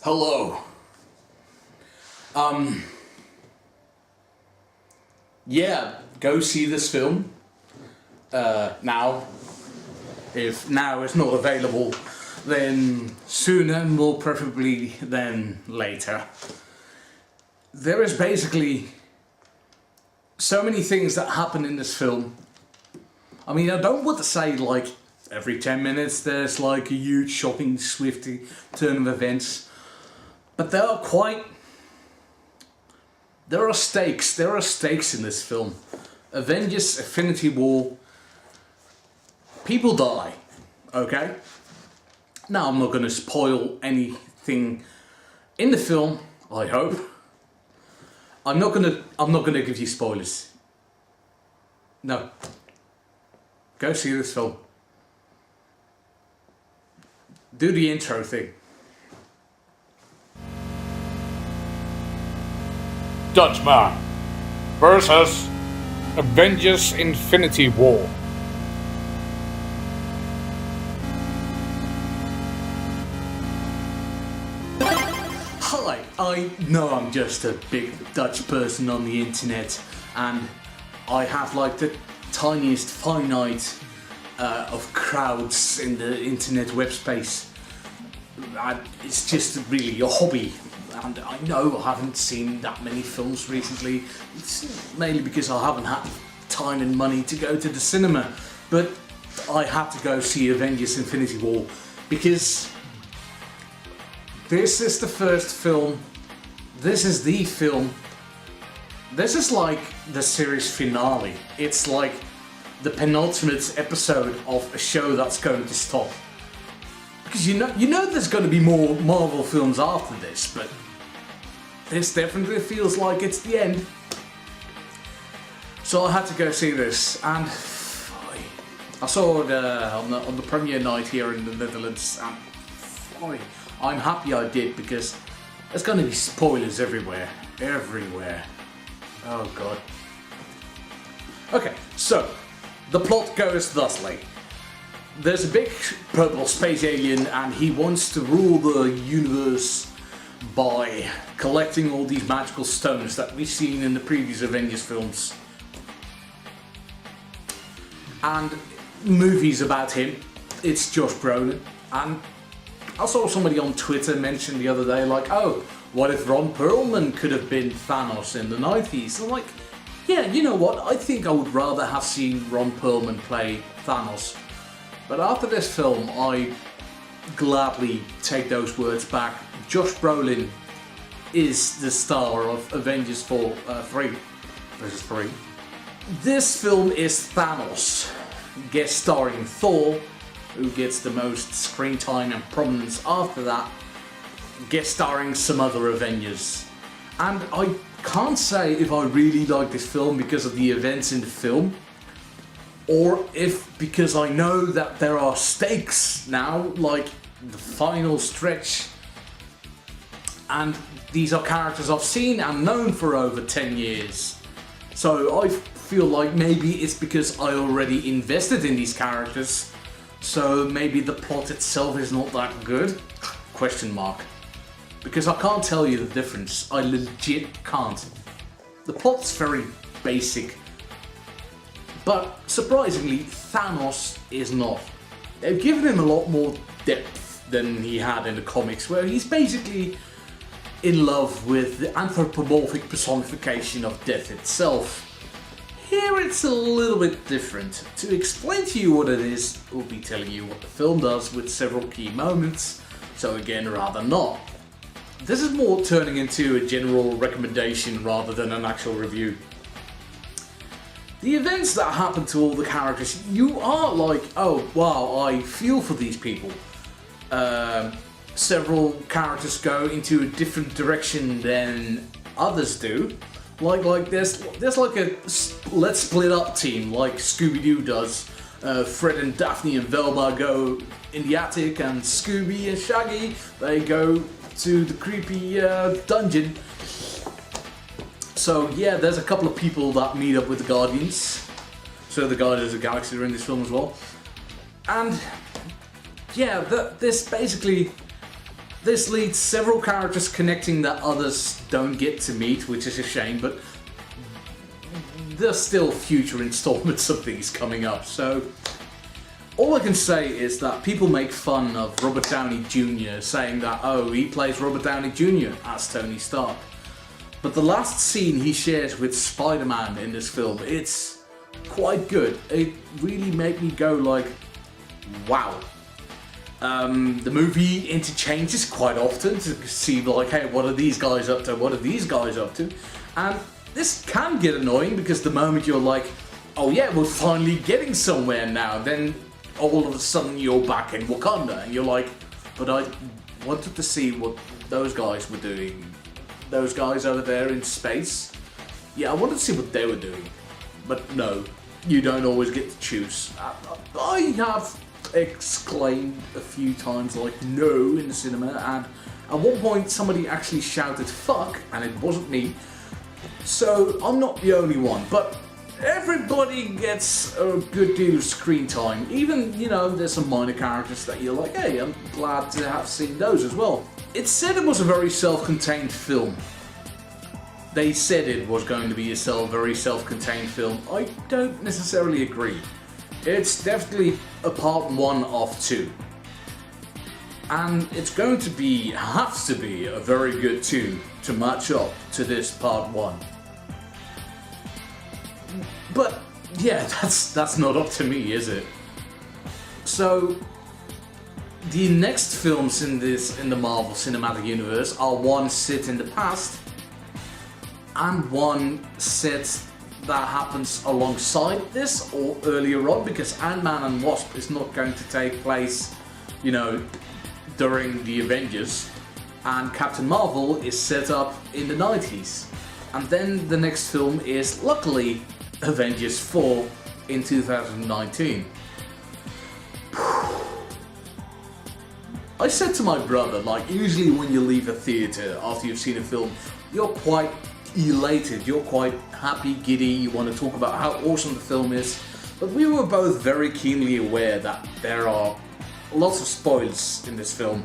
Hello. Yeah, go see this film. Now. If now is not available, then sooner, more preferably than later. There is basically so many things that happen in this film. I mean, I don't want to say like every 10 minutes there's like a huge shocking swift turn of events. But there are stakes in this film. Avengers Infinity War. People die, okay? Now I'm not gonna spoil anything in the film, I hope. I'm not gonna give you spoilers. No. Go see this film. Do the intro thing. Dutchman versus Avengers Infinity War. Hi, I know I'm just a big Dutch person on the internet and I have like the tiniest finite of crowds in the internet web space. It's just really a hobby. And I know I haven't seen that many films recently. It's mainly because I haven't had time and money to go to the cinema. But I had to go see Avengers Infinity War because this is the first film. This is the film. This is like the series finale. It's like the penultimate episode of a show that's going to stop. Because you know there's going to be more Marvel films after this, but this definitely feels like it's the end. So I had to go see this, and I saw it on the premiere night here in the Netherlands, and I'm happy I did because there's going to be spoilers everywhere. Oh god. Okay, so the plot goes thusly. There's a big purple space alien and he wants to rule the universe by collecting all these magical stones that we've seen in the previous Avengers films. And movies about him, it's Josh Brolin. And I saw somebody on Twitter mention the other day like, oh, what if Ron Perlman could have been Thanos in the 90s? I'm like, yeah, you know what, I think I would rather have seen Ron Perlman play Thanos. But after this film, I gladly take those words back. Josh Brolin is the star of Avengers 3 versus 3. This film is Thanos, guest starring Thor, who gets the most screen time and prominence after that, guest starring some other Avengers. And I can't say if I really like this film because of the events in the film, or if because I know that there are stakes now, like the final stretch, and these are characters I've seen and known for over 10 years. So I feel like maybe it's because I already invested in these characters, so maybe the plot itself is not that good? Question mark. Because I can't tell you the difference, I legit can't. The plot's very basic. But surprisingly, Thanos is not. They've given him a lot more depth than he had in the comics, where he's basically in love with the anthropomorphic personification of death itself. Here it's a little bit different. To explain to you what it is, we'll be telling you what the film does with several key moments, so again, rather not. This is more turning into a general recommendation rather than an actual review. The events that happen to all the characters, you are like, oh wow, I feel for these people. Several characters go into a different direction than others do. Like there's like a let's split up team like Scooby-Doo does. Fred and Daphne and Velma go in the attic, and Scooby and Shaggy, they go to the creepy dungeon. So yeah, there's a couple of people that meet up with the Guardians. So the Guardians of the Galaxy are in this film as well. And yeah, this basically This leads several characters connecting that others don't get to meet, which is a shame, but there's still future installments of these coming up, so all I can say is that people make fun of Robert Downey Jr. saying that, oh, he plays Robert Downey Jr. as Tony Stark. But the last scene he shares with Spider-Man in this film, it's quite good. It really made me go like, wow. The movie interchanges quite often to see like, hey, what are these guys up to? What are these guys up to? And this can get annoying because the moment you're like, oh yeah, we're finally getting somewhere now, then all of a sudden you're back in Wakanda and you're like, but I wanted to see what those guys were doing. Those guys over there in space. Yeah, I wanted to see what they were doing. But no, you don't always get to choose. I have exclaimed a few times like no in the cinema, and at one point somebody actually shouted fuck, and it wasn't me. So I'm not the only one, but everybody gets a good deal of screen time. Even, you know, there's some minor characters that you're like, hey, I'm glad to have seen those as well. It said it was a very self-contained film. They said it was going to be a very self-contained film. I don't necessarily agree. It's definitely a part 1 of 2. And it's going to be, has to be, a very good 2 to match up to this part 1. But yeah, that's not up to me, is it? So the next films in the Marvel Cinematic Universe are one set in the past and one set that happens alongside this or earlier on, because Ant-Man and Wasp is not going to take place, you know, during the Avengers, and Captain Marvel is set up in the 90s. And then the next film is, luckily, Avengers 4 in 2019. I said to my brother, like, usually when you leave a theatre after you've seen a film, you're quite elated, you're quite happy, giddy, you want to talk about how awesome the film is. But we were both very keenly aware that there are lots of spoilers in this film.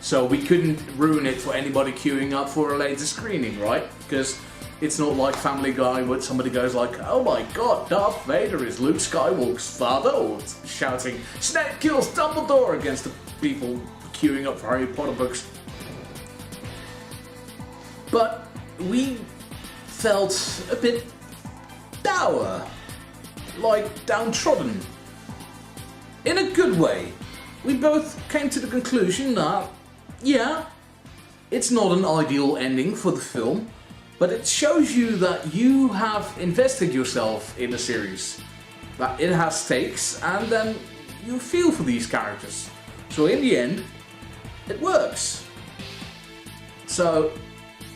So we couldn't ruin it for anybody queuing up for a later screening, right? Because it's not like Family Guy where somebody goes like, oh my god, Darth Vader is Luke Skywalker's father, or shouting, Snape kills Dumbledore against the people queuing up for Harry Potter books. But we felt a bit dour, like downtrodden. In a good way. We both came to the conclusion that, yeah, it's not an ideal ending for the film, but it shows you that you have invested yourself in a series, that it has stakes, and then you feel for these characters. So in the end, it works. So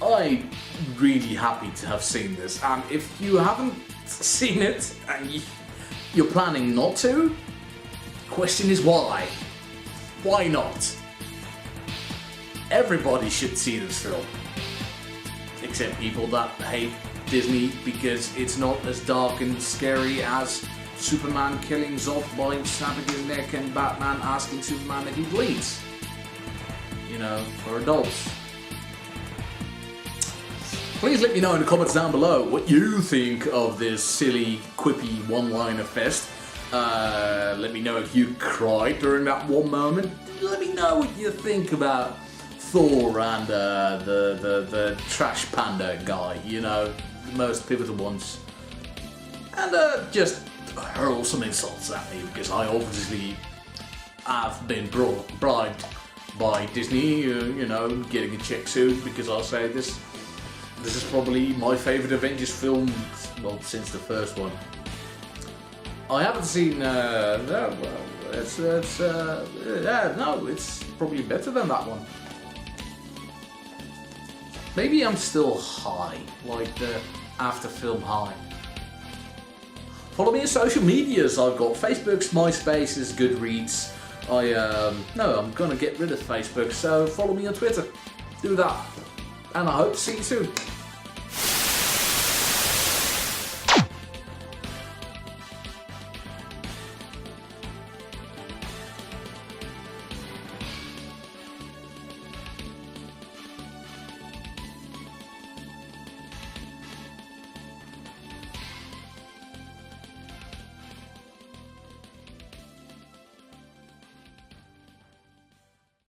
I'm really happy to have seen this, and if you haven't seen it and you're planning not to, the question is why? Why not? Everybody should see this film. Except people that hate Disney because it's not as dark and scary as Superman killing Zod by snapping his neck and Batman asking Superman if he bleeds. You know, for adults. Please let me know in the comments down below what you think of this silly, quippy one-liner fest. Let me know if you cried during that one moment. Let me know what you think about Thor and the trash panda guy, you know, the most pivotal ones. And just hurl some insults at me, because I obviously have been bribed by Disney, you know, getting a check soon, because I'll say this is probably my favourite Avengers film, well, since the first one. I haven't seen, it's probably better than that one. Maybe I'm still high, like the after film high. Follow me on social medias. I've got Facebook's, MySpace's, Goodreads. I'm gonna get rid of Facebook, so follow me on Twitter. Do that. And I hope to see you soon.